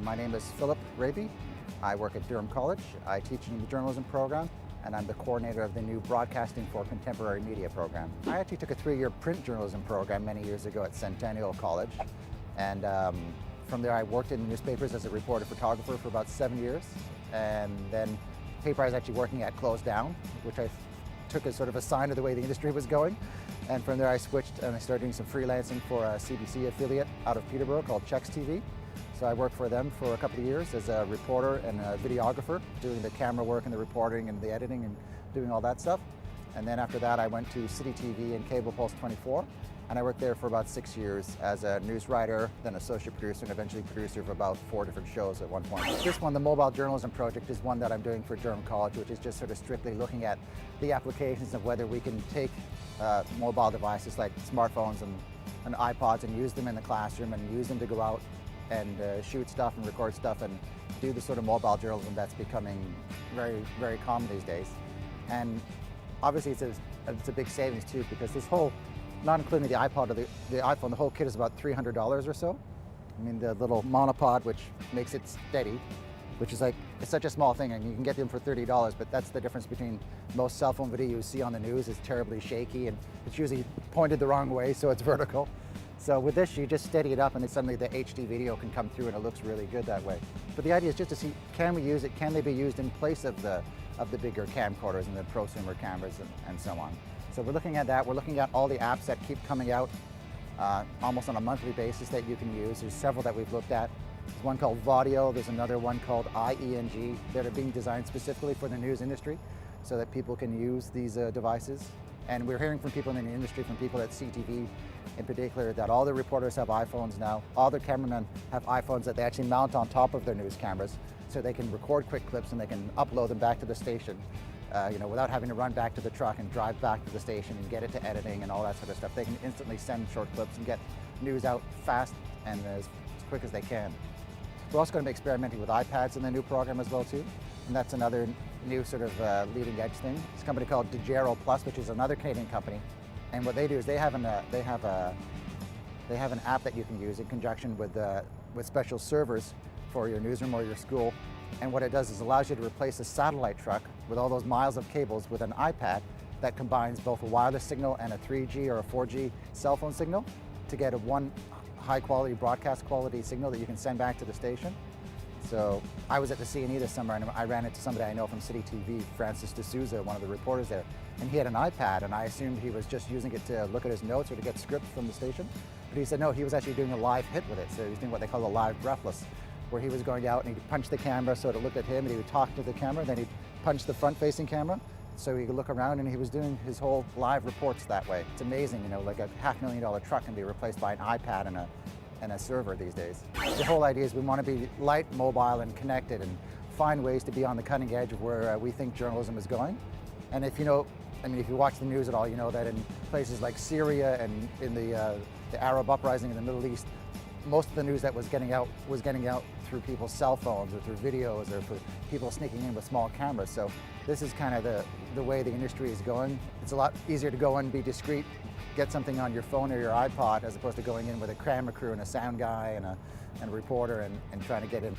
My name is Phil Raby. I work at Durham College. I teach in the journalism program, and I'm the coordinator of the new Broadcasting for Contemporary Media program. I actually took a 3-year print journalism program many years ago at Centennial College, and from there I worked in newspapers as a reporter photographer for about 7 years, and then the paper I was actually working at closed down, which I took as sort of a sign of the way the industry was going. And from there I switched and I started doing some freelancing for a CBC affiliate out of Peterborough called Checks TV. So I worked for them for a couple of years as a reporter and a videographer, doing the camera work and the reporting and the editing and doing all that stuff. And then after that I went to City TV and Cable Pulse 24, and I worked there for about 6 years as a news writer, then associate producer, and eventually producer of about 4 different shows at one point. This one, the Mobile Journalism Project, is one that I'm doing for Durham College, which is just sort of strictly looking at the applications of whether we can take mobile devices like smartphones and iPods and use them in the classroom and use them to go out and shoot stuff and record stuff and do the sort of mobile journalism that's becoming very, very common these days. And obviously it's a big savings too, because this whole, not including the iPod or the iPhone, the whole kit is about $300 or so. I mean, the little monopod, which makes it steady, which is like, it's such a small thing, and you can get them for $30, but that's the difference between most cell phone video you see on the news is terribly shaky, and it's usually pointed the wrong way, so it's vertical. So with this, you just steady it up and then suddenly the HD video can come through and it looks really good that way. But the idea is just to see, can we use it? Can they be used in place of the bigger camcorders and the prosumer cameras and so on? So we're looking at that. We're looking at all the apps that keep coming out almost on a monthly basis that you can use. There's several that we've looked at. There's one called Vaudio. There's another one called IENG that are being designed specifically for the news industry so that people can use these devices. And we're hearing from people in the industry, from people at CTV in particular, that all the reporters have iPhones now. All the cameramen have iPhones that they actually mount on top of their news cameras so they can record quick clips and they can upload them back to the station, without having to run back to the truck and drive back to the station and get it to editing and all that sort of stuff. They can instantly send short clips and get news out fast and as quick as they can. We're also going to be experimenting with iPads in the new program as well too, and that's another new sort of leading edge thing. It's a company called Dejare Plus, which is another Canadian company, and what they do is they have an app that you can use in conjunction with special servers for your newsroom or your school. And what it does is allows you to replace a satellite truck with all those miles of cables with an iPad that combines both a wireless signal and a 3G or a 4G cell phone signal to get one high quality broadcast quality signal that you can send back to the station. So I was at the CNE this summer and I ran into somebody I know from City TV, Francis D'Souza, one of the reporters there, and he had an iPad and I assumed he was just using it to look at his notes or to get scripts from the station. But he said no, he was actually doing a live hit with it. So he was doing what they call a live breathless, where he was going out and he'd punch the camera so it looked at him, and he would talk to the camera, then he'd punch the front-facing camera so he could look around, and he was doing his whole live reports that way. It's amazing, like a $500,000 truck can be replaced by an iPad and a server these days. The whole idea is we want to be light, mobile, and connected, and find ways to be on the cutting edge of where we think journalism is going. And if you watch the news at all, you know that in places like Syria and in the Arab uprising in the Middle East, most of the news that was getting out through people's cell phones or through videos or for people sneaking in with small cameras. So this is kind of the way the industry is going. It's a lot easier to go and be discreet, get something on your phone or your iPod, as opposed to going in with a camera crew and a sound guy and a reporter and trying to get in.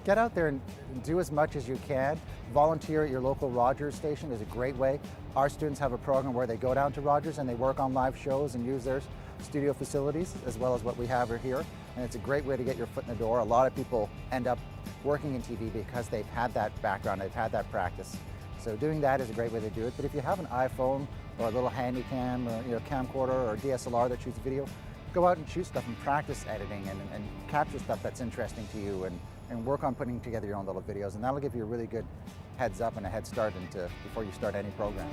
Get out there and do as much as you can. Volunteer at your local Rogers station is a great way. Our students have a program where they go down to Rogers and they work on live shows and use their studio facilities as well as what we have here. And it's a great way to get your foot in the door. A lot of people end up working in TV because they've had that background, they've had that practice. So doing that is a great way to do it. But if you have an iPhone or a little handy cam or camcorder or DSLR that shoots video, go out and shoot stuff and practice editing and capture stuff that's interesting to you and work on putting together your own little videos, and that'll give you a really good heads up and a head start before you start any program.